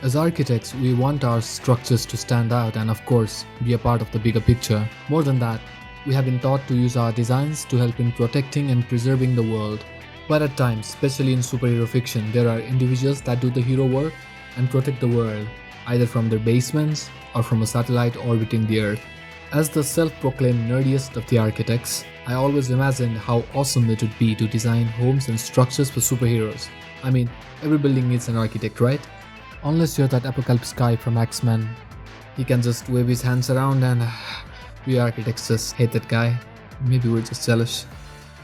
As architects, we want our structures to stand out and, of course, be a part of the bigger picture. More than that, we have been taught to use our designs to help in protecting and preserving the world. But at times, especially in superhero fiction, there are individuals that do the hero work and protect the world, either from their basements or from a satellite orbiting the Earth. As the self-proclaimed nerdiest of the architects, I always imagined how awesome it would be to design homes and structures for superheroes. I mean, every building needs an architect, right? Unless you're that apocalypse guy from X-Men. He can just wave his hands around and we architects just hate that guy. Maybe we're just jealous.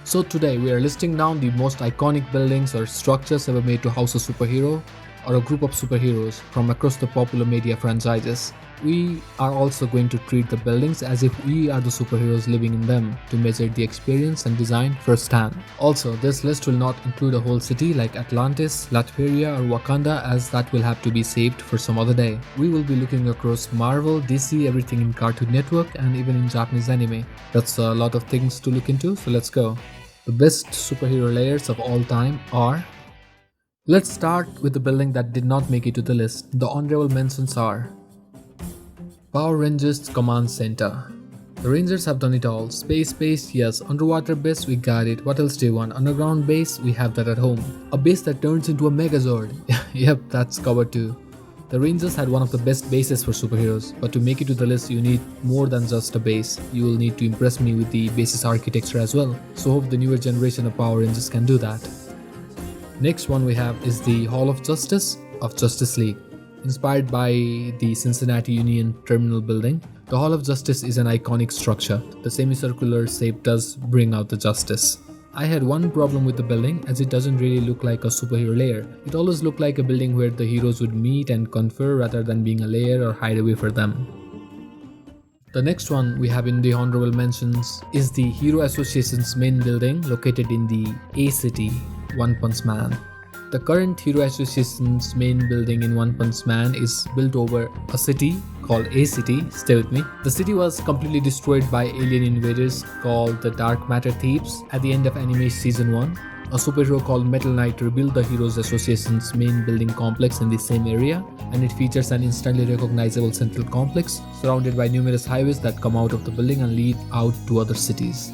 So today we are listing down the most iconic buildings or structures ever made to house a superhero or a group of superheroes from across the popular media franchises. We are also going to treat the buildings as if we are the superheroes living in them to measure the experience and design firsthand. Also, this list will not include a whole city like Atlantis, Latveria or Wakanda, as that will have to be saved for some other day. We will be looking across Marvel, DC, everything in Cartoon Network and even in Japanese anime. That's a lot of things to look into, so let's go. The best superhero layers of all time are... Let's start with the building that did not make it to the list. The honorable mentions are Power Rangers Command Center. The Rangers have done it all. Space base, yes. Underwater base, we got it. What else do you want? Underground base, we have that at home. A base that turns into a Megazord. Yep, that's covered too. The Rangers had one of the best bases for superheroes, but to make it to the list you need more than just a base. You will need to impress me with the base's architecture as well. So hope the newer generation of Power Rangers can do that. Next one we have is the Hall of Justice of Justice League. Inspired by the Cincinnati Union Terminal building, the Hall of Justice is an iconic structure. The semicircular shape does bring out the justice. I had one problem with the building as it doesn't really look like a superhero lair. It always looked like a building where the heroes would meet and confer rather than being a lair or hideaway for them. The next one we have in the honorable mentions is the Hero Association's main building located in the A-City, One Punch Man. The current Hero Association's main building in One Punch Man is built over a city called A-City. Stay with me. The city was completely destroyed by alien invaders called the Dark Matter Thieves at the end of anime season 1. A superhero called Metal Knight rebuilt the Heroes Association's main building complex in the same area, and it features an instantly recognizable central complex surrounded by numerous highways that come out of the building and lead out to other cities.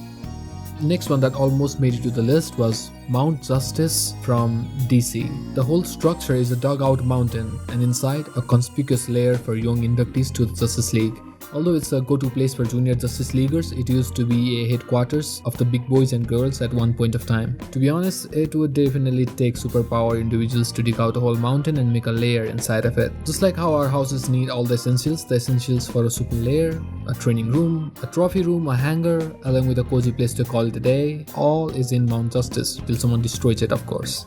Next one that almost made it to the list was Mount Justice from DC. The whole structure is a dug-out mountain and inside a conspicuous lair for young inductees to the Justice League. Although it's a go-to place for junior Justice Leaguers, it used to be a headquarters of the big boys and girls at one point of time. To be honest, it would definitely take superpower individuals to dig out a whole mountain and make a lair inside of it. Just like how our houses need all the essentials for a super lair, a training room, a trophy room, a hangar, along with a cozy place to call it a day, all is in Mount Justice till someone destroys it, of course.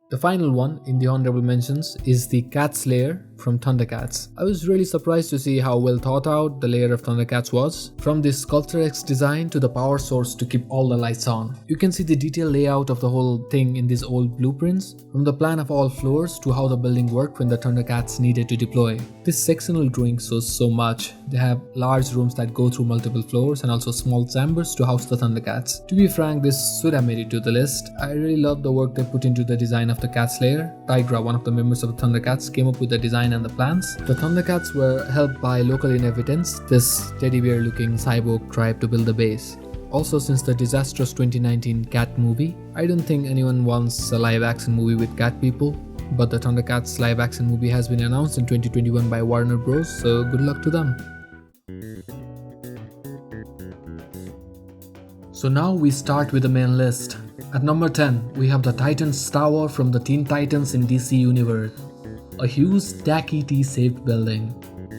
The final one in the honorable mentions is the Cat's Lair from ThunderCats. I was really surprised to see how well thought out the lair of ThunderCats was. From the Sculptor-X design to the power source to keep all the lights on. You can see the detailed layout of the whole thing in these old blueprints, from the plan of all floors to how the building worked when the ThunderCats needed to deploy. This sectional drawing shows so much. They have large rooms that go through multiple floors and also small chambers to house the ThunderCats. To be frank, this should have made it to the list. I really love the work they put into the design of the Cat's Lair. Tigra, one of the members of the ThunderCats, came up with the design and the plans. The ThunderCats were helped by local inhabitants, this teddy bear looking cyborg tribe, to build the base. Also, since the disastrous 2019 cat movie, I don't think anyone wants a live action movie with cat people, but the ThunderCats live action movie has been announced in 2021 by Warner Bros, so good luck to them. So now we start with the main list. At number 10, we have the Titans Tower from the Teen Titans in DC Universe. A huge tacky T-shaped building.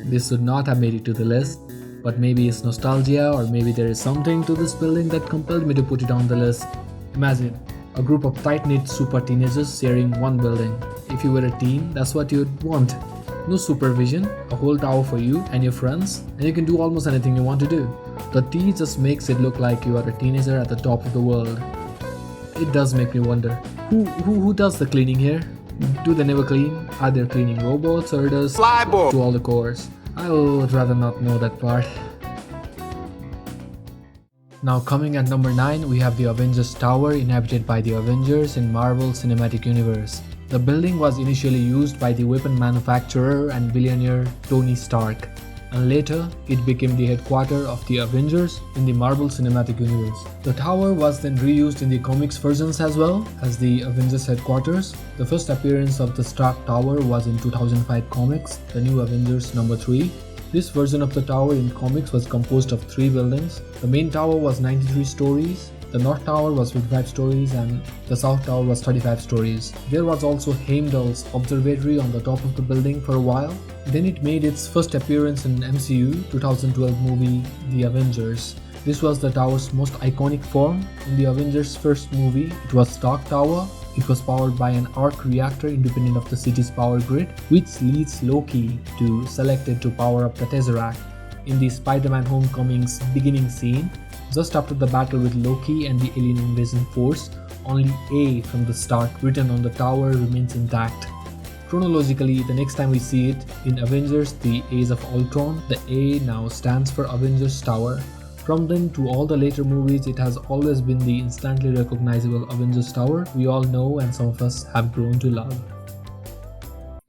This should not have made it to the list, but maybe it's nostalgia or maybe there is something to this building that compelled me to put it on the list. Imagine a group of tight-knit super teenagers sharing one building. If you were a teen, that's what you'd want. No supervision, a whole tower for you and your friends, and you can do almost anything you want to do. The T just makes it look like you are a teenager at the top of the world. It does make me wonder, who does the cleaning here? Do they never clean? Are there cleaning robots or does Flyboy do all the chores? I would rather not know that part. Now coming at number 9, we have the Avengers Tower inhabited by the Avengers in Marvel Cinematic Universe. The building was initially used by the weapon manufacturer and billionaire Tony Stark, and later it became the headquarters of the Avengers in the Marvel Cinematic Universe. The tower was then reused in the comics versions as well as the Avengers headquarters. The first appearance of the Stark Tower was in 2005 comics, The New Avengers number 3. This version of the tower in comics was composed of 3 buildings. The main tower was 93 stories, the North Tower was 55 stories, and the South Tower was 35 stories. There was also Heimdall's observatory on the top of the building for a while. Then it made its first appearance in MCU 2012 movie The Avengers. This was the tower's most iconic form. In the Avengers first movie, it was Stark Tower. It was powered by an arc reactor independent of the city's power grid, which leads Loki to select it to power up the Tesseract. In the Spider-Man Homecoming's beginning scene, just after the battle with Loki and the alien invasion force, only A from the Stark written on the tower remains intact. Chronologically, the next time we see it in Avengers The Age of Ultron, the A now stands for Avengers Tower. From then to all the later movies, it has always been the instantly recognizable Avengers Tower we all know and some of us have grown to love.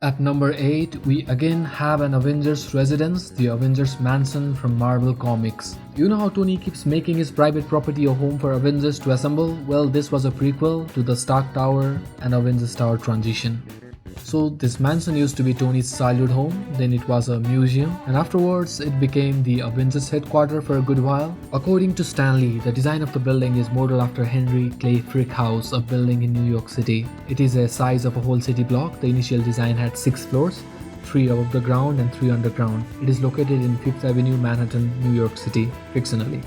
At number 8, we again have an Avengers residence, the Avengers Mansion from Marvel Comics. You know how Tony keeps making his private property a home for Avengers to assemble? Well, this was a prequel to the Stark Tower and Avengers Tower transition. So this mansion used to be Tony's childhood home, then it was a museum, and afterwards it became the Avengers headquarters for a good while. According to Stanley, the design of the building is modeled after Henry Clay Frick House, a building in New York City. It is a size of a whole city block. The initial design had 6 floors, 3 above the ground and 3 underground. It is located in 5th Avenue, Manhattan, New York City, fictionally.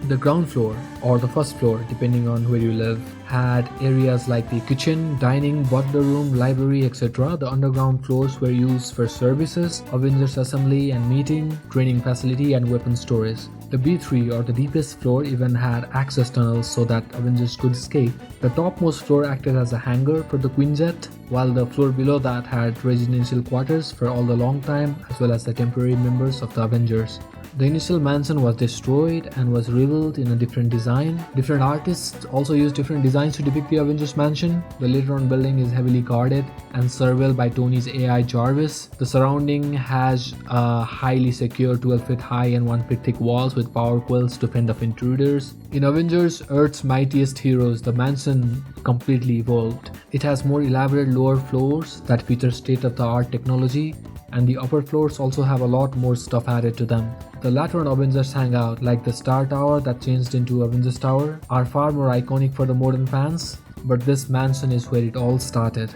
The ground floor, or the first floor depending on where you live, had areas like the kitchen, dining, butler room, library, etc. The underground floors were used for services, Avengers assembly and meeting, training facility and weapon storage. The B3 or the deepest floor even had access tunnels so that Avengers could escape. The topmost floor acted as a hangar for the Quinjet, while the floor below that had residential quarters for all the long time as well as the temporary members of the Avengers. The initial mansion was destroyed and was rebuilt in a different design. Different artists also used different designs to depict the Avengers mansion. The later on building is heavily guarded and surveilled by Tony's AI Jarvis. The surrounding has highly secure 12 feet high and 1 feet thick walls with power quills to fend off intruders. In Avengers Earth's Mightiest Heroes, the mansion completely evolved. It has more elaborate lower floors that feature state-of-the-art technology, and the upper floors also have a lot more stuff added to them. The latter on Avengers hangout, like the Star Tower that changed into Avengers Tower, are far more iconic for the modern fans, but this mansion is where it all started.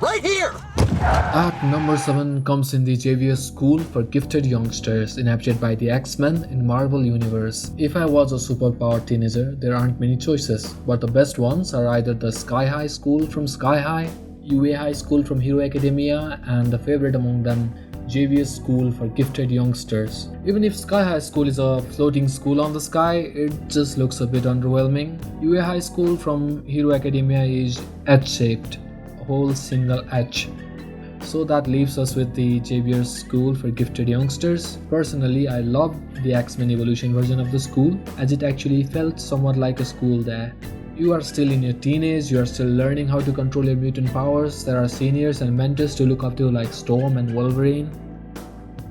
Right here! At number 7 comes in the Xavier School for Gifted Youngsters, inhabited by the X-Men in Marvel Universe. If I was a superpowered teenager, there aren't many choices, but the best ones are either the Sky High School from Sky High, UA High School from Hero Academia, and the favorite among them, Xavier School for Gifted Youngsters. Even if Sky High School is a floating school on the sky, it just looks a bit underwhelming. UA High School from Hero Academia is H-shaped, a whole single H. So that leaves us with the Xavier School for Gifted Youngsters. Personally, I love the X-Men Evolution version of the school, as it actually felt somewhat like a school there. You are still in your teenage, you are still learning how to control your mutant powers. There are seniors and mentors to look up to like Storm and Wolverine.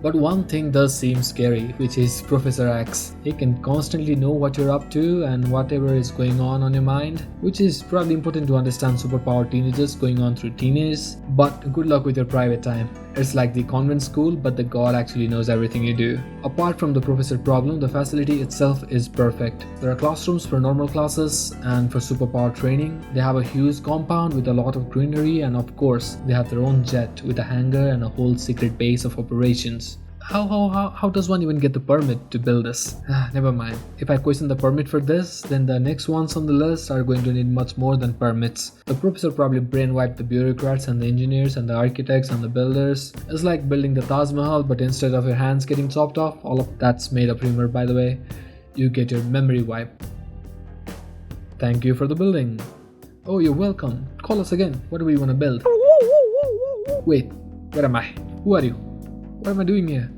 But one thing does seem scary, which is Professor X. He can constantly know what you're up to and whatever is going on your mind, which is probably important to understand superpowered teenagers going on through teenage. But good luck with your private time. It's like the convent school, but the god actually knows everything you do. Apart from the professor problem, the facility itself is perfect. There are classrooms for normal classes and for superpower training. They have a huge compound with a lot of greenery, and of course, they have their own jet with a hangar and a whole secret base of operations. How does one even get the permit to build this? Never mind. If I question the permit for this, then the next ones on the list are going to need much more than permits. The professor probably brainwiped the bureaucrats and the engineers and the architects and the builders. It's like building the Taj Mahal, but instead of your hands getting chopped off, all of that's made up rumor by the way, you get your memory wiped. Thank you for the building. Oh, you're welcome. Call us again. What do we want to build? Wait, where am I? Who are you? What am I doing here?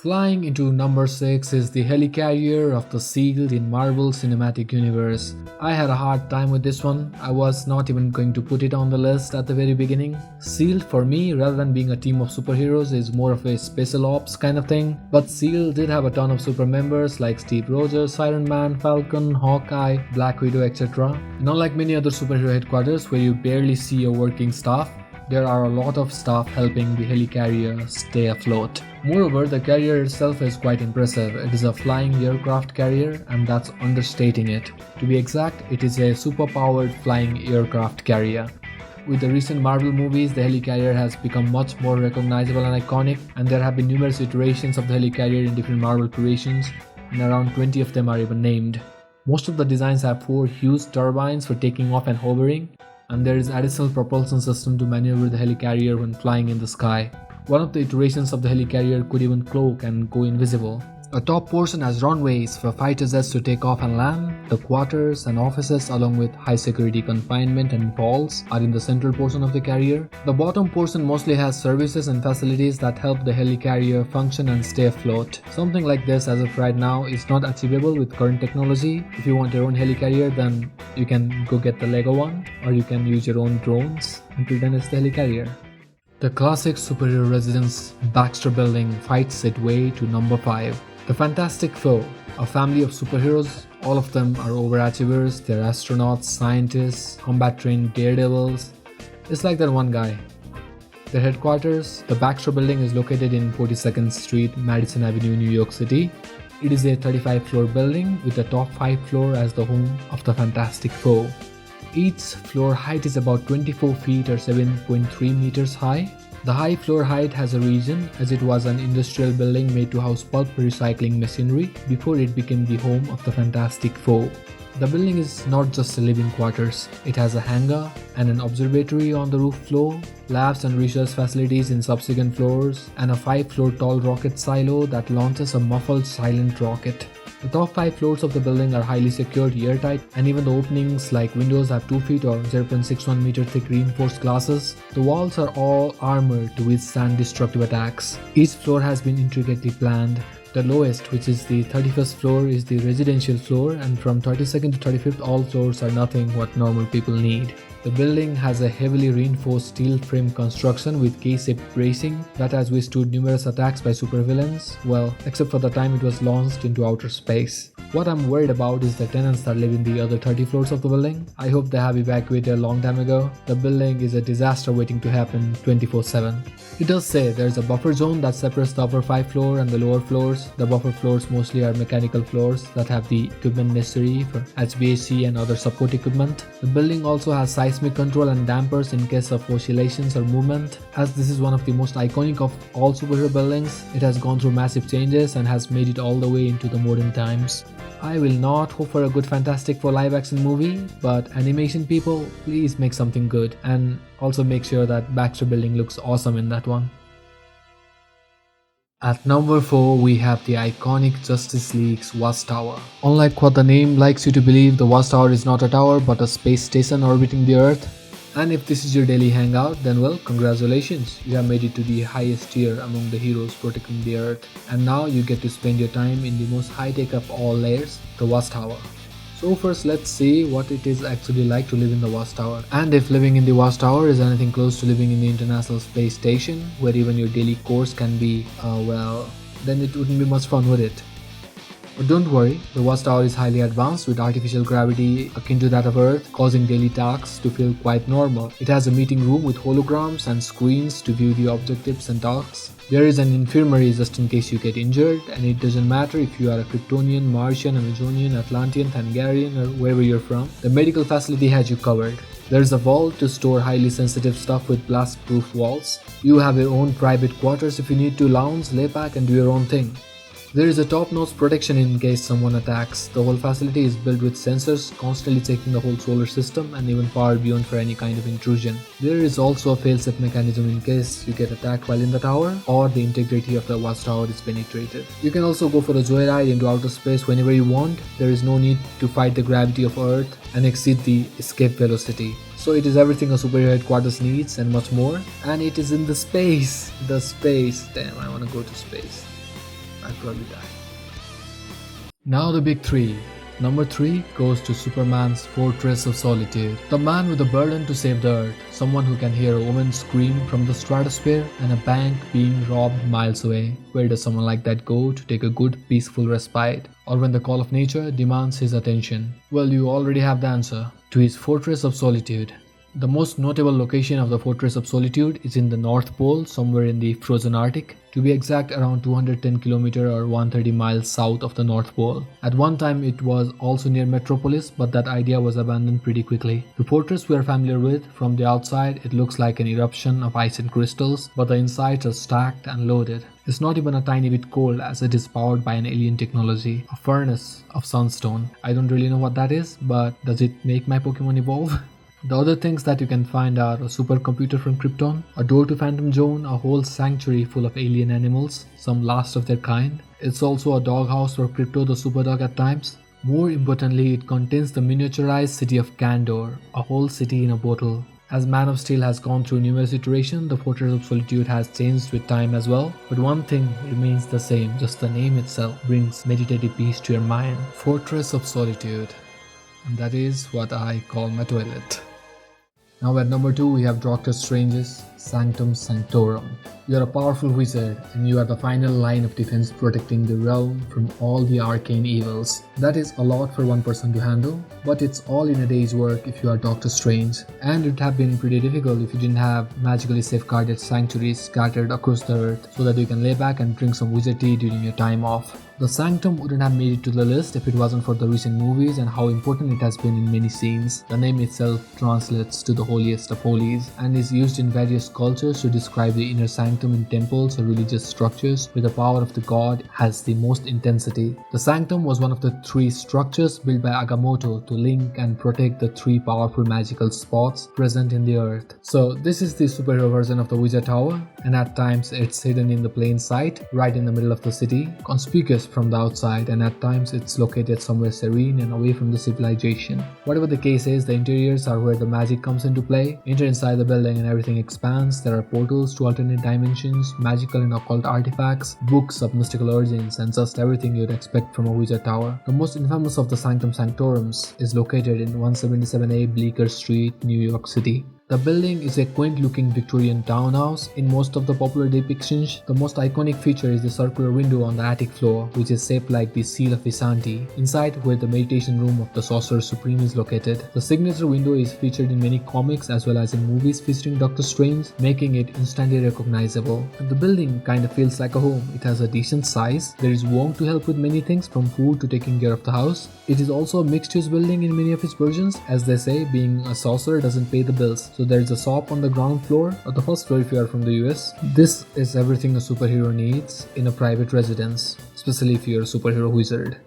Flying into number 6 is the Helicarrier of the Shield in Marvel Cinematic Universe. I had a hard time with this one. I was not even going to put it on the list at the very beginning. Shield for me, rather than being a team of superheroes, is more of a special ops kind of thing. But Shield did have a ton of super members like Steve Rogers, Iron Man, Falcon, Hawkeye, Black Widow, etc. And unlike many other superhero headquarters where you barely see a working staff, there are a lot of staff helping the Helicarrier stay afloat. Moreover, the carrier itself is quite impressive. It is a flying aircraft carrier, and that's understating it. To be exact, it is a super-powered flying aircraft carrier. With the recent Marvel movies, the Helicarrier has become much more recognizable and iconic, and there have been numerous iterations of the Helicarrier in different Marvel creations, and around 20 of them are even named. Most of the designs have 4 huge turbines for taking off and hovering, and there is additional propulsion system to maneuver the Helicarrier when flying in the sky. One of the iterations of the Helicarrier could even cloak and go invisible. A top portion has runways for fighter jets to take off and land. The quarters and offices along with high security confinement and halls are in the central portion of the carrier. The bottom portion mostly has services and facilities that help the Helicarrier function and stay afloat. Something like this as of right now is not achievable with current technology. If you want your own Helicarrier, then you can go get the Lego one, or you can use your own drones and pretend it's the Helicarrier. The classic superhero residence Baxter building fights its way to number 5. The Fantastic Four, a family of superheroes. All of them are overachievers. They're astronauts, scientists, combat-trained daredevils. It's like that one guy. Their headquarters, the Baxter building, is located in 42nd Street, Madison Avenue, New York City. It is a 35-floor building with the top 5 floor as the home of the Fantastic Four. Each floor height is about 24 feet or 7.3 meters high. The high floor height has a reason, as it was an industrial building made to house pulp recycling machinery before it became the home of the Fantastic Four. The building is not just a living quarters. It has a hangar and an observatory on the roof floor, labs and research facilities in subsequent floors, and a 5-floor tall rocket silo that launches a muffled silent rocket. The top 5 floors of the building are highly secured, airtight, and even the openings like windows have 2 feet or 0.61 meter thick reinforced glasses. The walls are all armored to withstand destructive attacks. Each floor has been intricately planned. The lowest, which is the 31st floor, is the residential floor, and from 32nd to 35th all floors are nothing what normal people need. The building has a heavily reinforced steel frame construction with K-shaped bracing that has withstood numerous attacks by supervillains, well, except for the time it was launched into outer space. What I'm worried about is the tenants that live in the other 30 floors of the building. I hope they have evacuated a long time ago. The building is a disaster waiting to happen 24/7. It does say there's a buffer zone that separates the upper 5 floor and the lower floors. The buffer floors mostly are mechanical floors that have the equipment necessary for HVAC and other support equipment. The building also has seismic control and dampers in case of oscillations or movement. As this is one of the most iconic of all superhero buildings, it has gone through massive changes and has made it all the way into the modern times. I will not hope for a good Fantastic Four live action movie, but animation people, please make something good, and also make sure that Baxter building looks awesome in that one. At number 4, we have the iconic Justice League's Watchtower. Unlike what the name likes you to believe, the Watchtower is not a tower but a space station orbiting the Earth. And if this is your daily hangout, then well, congratulations, you have made it to the highest tier among the heroes protecting the Earth. And now you get to spend your time in the most high-tech of all Lairs, the Watchtower. So first, let's see what it is actually like to live in the Watchtower, and if living in the Watchtower is anything close to living in the International Space Station, where even your daily course can be, well, then it wouldn't be much fun, would it? But don't worry, the Watchtower is highly advanced with artificial gravity akin to that of Earth, causing daily tasks to feel quite normal. It has a meeting room with holograms and screens to view the objectives and tasks. There is an infirmary just in case you get injured, and it doesn't matter if you are a Kryptonian, Martian, Amazonian, Atlantean, Hungarian, or wherever you're from, the medical facility has you covered. There's a vault to store highly sensitive stuff with blast-proof walls. You have your own private quarters if you need to lounge, lay back, and do your own thing. There is a top-notch protection in case someone attacks. The whole facility is built with sensors, constantly checking the whole solar system and even far beyond for any kind of intrusion. There is also a fail-safe mechanism in case you get attacked while in the tower or the integrity of the watchtower is penetrated. You can also go for a joyride into outer space whenever you want. There is no need to fight the gravity of Earth and exceed the escape velocity. So it is everything a superhero headquarters needs and much more. And it is in the space. The space. Damn, I want to go to space. I'd probably die. Now the big three. Number 3 goes to Superman's Fortress of Solitude. The man with a burden to save the Earth, someone who can hear a woman scream from the stratosphere and a bank being robbed miles away. Where does someone like that go to take a good, peaceful respite? Or when the call of nature demands his attention? Well, you already have the answer. To his Fortress of Solitude. The most notable location of the Fortress of Solitude is in the North Pole, somewhere in the frozen Arctic. To be exact, around 210 km or 130 miles south of the North Pole. At one time it was also near Metropolis, but that idea was abandoned pretty quickly. The fortress we are familiar with, from the outside it looks like an eruption of ice and crystals, but the insides are stacked and loaded. It's not even a tiny bit cold as it is powered by an alien technology, a furnace of sunstone. I don't really know what that is, but does it make my Pokemon evolve? The other things that you can find are a supercomputer from Krypton, a door to Phantom Zone, a whole sanctuary full of alien animals, some last of their kind. It's also a doghouse for Crypto the Superdog at times. More importantly, it contains the miniaturized city of Kandor, a whole city in a bottle. As Man of Steel has gone through numerous iterations, the Fortress of Solitude has changed with time as well. But one thing remains the same, just the name itself brings meditative peace to your mind. Fortress of Solitude. And that is what I call my toilet. Now at number 2 we have Doctor Strange's Sanctum Sanctorum. You are a powerful wizard and you are the final line of defense protecting the realm from all the arcane evils. That is a lot for one person to handle, but it's all in a day's work if you are Doctor Strange. And it would have been pretty difficult if you didn't have magically safeguarded sanctuaries scattered across the earth so that you can lay back and drink some wizard tea during your time off. The Sanctum wouldn't have made it to the list if it wasn't for the recent movies and how important it has been in many scenes. The name itself translates to the holiest of holies and is used in various cultures to describe the inner sanctum in temples or religious structures where the power of the god has the most intensity. The Sanctum was one of the 3 structures built by Agamotto to link and protect the 3 powerful magical spots present in the earth. So this is the superhero version of the Wizard Tower, and at times it's hidden in the plain sight, right in the middle of the city, conspicuous from the outside, and at times it's located somewhere serene and away from the civilization. Whatever the case is, the interiors are where the magic comes into play. Enter inside the building and everything expands. There are portals to alternate dimensions, magical and occult artifacts, books of mystical origins, and just everything you'd expect from a Wizard Tower. The most infamous of the Sanctum Sanctorums is located in 177A Bleecker Street, New York City. The building is a quaint-looking Victorian townhouse. In most of the popular depictions, the most iconic feature is the circular window on the attic floor, which is shaped like the Seal of Visanti, inside where the meditation room of the Sorcerer Supreme is located. The signature window is featured in many comics as well as in movies featuring Doctor Strange, making it instantly recognizable. And the building kinda feels like a home. It has a decent size. There is warmth to help with many things from food to taking care of the house. It is also a mixed-use building in many of its versions. As they say, being a sorcerer doesn't pay the bills. So there is a shop on the ground floor or the first floor if you are from the US. This is everything a superhero needs in a private residence, especially if you are a superhero wizard.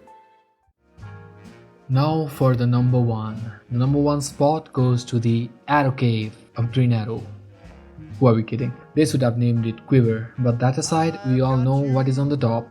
Now for the number 1. The number 1 spot goes to the Arrow Cave of Green Arrow. Who are we kidding? They should have named it Quiver, but that aside, we all know what is on the top.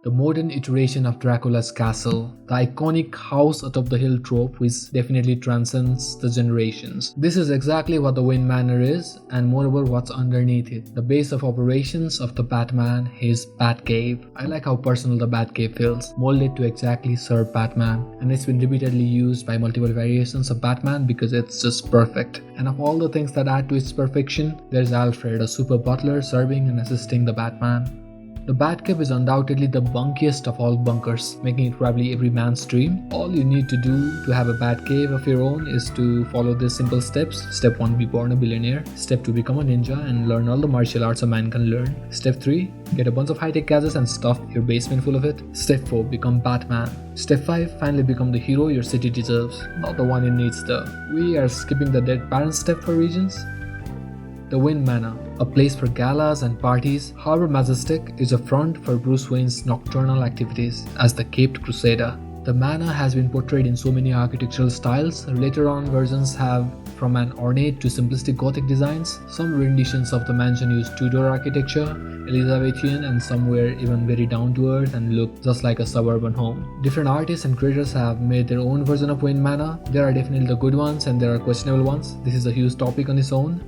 The modern iteration of Dracula's castle, the iconic house atop the hill trope which definitely transcends the generations. This is exactly what the Wayne Manor is, and moreover what's underneath it. The base of operations of the Batman, his Batcave. I like how personal the Batcave feels, molded to exactly serve Batman, and it's been repeatedly used by multiple variations of Batman because it's just perfect. And of all the things that add to its perfection, there's Alfred, a super butler serving and assisting the Batman. The Batcave is undoubtedly the bunkiest of all bunkers, making it probably every man's dream. All you need to do to have a Batcave of your own is to follow these simple steps. Step 1, be born a billionaire. Step 2, become a ninja and learn all the martial arts a man can learn. Step 3, get a bunch of high-tech gadgets and stuff your basement full of it. Step 4, become Batman. Step 5, finally become the hero your city deserves, not the one it needs though. We are skipping the dead parent step for reasons. The Wayne Manor, a place for galas and parties, however majestic, is a front for Bruce Wayne's nocturnal activities as the Caped Crusader. The manor has been portrayed in so many architectural styles. Later on versions have from an ornate to simplistic Gothic designs. Some renditions of the mansion use Tudor architecture, Elizabethan, and some were even very down to earth and look just like a suburban home. Different artists and creators have made their own version of Wayne Manor. There are definitely the good ones and there are questionable ones. This is a huge topic on its own.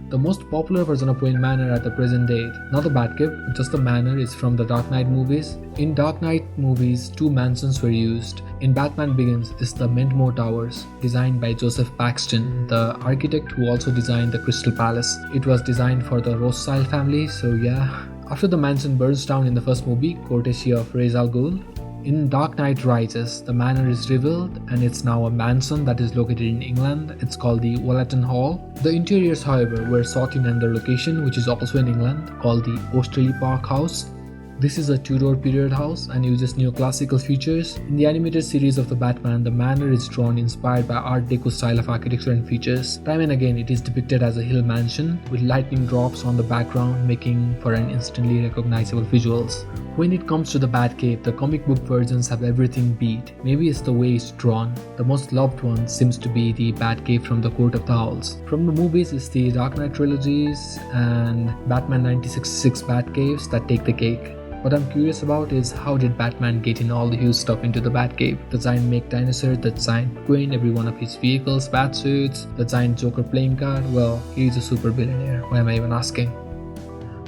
The most popular version of Wayne Manor at the present date, not the Batcave, just the manor, is from the Dark Knight movies. In Dark Knight movies, 2 mansions were used. In Batman Begins is the Mentmore Towers, designed by Joseph Baxter, the architect who also designed the Crystal Palace. It was designed for the Rothschild family, so yeah. After the mansion burns down in the first movie, courtesy of Ra's al Ghul, in Dark Knight Rises, the manor is revealed and it's now a mansion that is located in England. It's called the Wallerton Hall. The interiors, however, were sought in another location, which is also in England, called the Osterley Park House. This is a Tudor period house and uses neoclassical features. In the animated series of the Batman, the manor is drawn inspired by Art Deco style of architecture and features. Time and again, it is depicted as a hill mansion with lightning drops on the background, making for an instantly recognizable visuals. When it comes to the Batcave, the comic book versions have everything beat. Maybe it's the way it's drawn. The most loved one seems to be the Batcave from the Court of the Owls. From the movies, it's the Dark Knight trilogies and Batman 1966 Batcaves that take the cake. What I'm curious about is how did Batman get in all the huge stuff into the Batcave? The giant make dinosaur, the giant Queen, every one of his vehicles, Batsuits, the giant Joker playing card. Well, he's a super billionaire. Why am I even asking?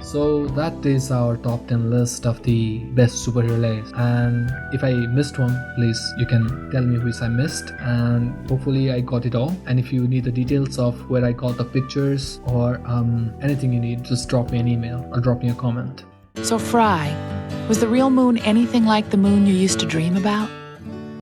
So that is our top 10 list of the best superhero lairs, and if I missed one, please you can tell me which I missed, and hopefully I got it all. And if you need the details of where I got the pictures or anything you need, just drop me an email or drop me a comment. So Fry, was the real moon anything like the moon you used to dream about?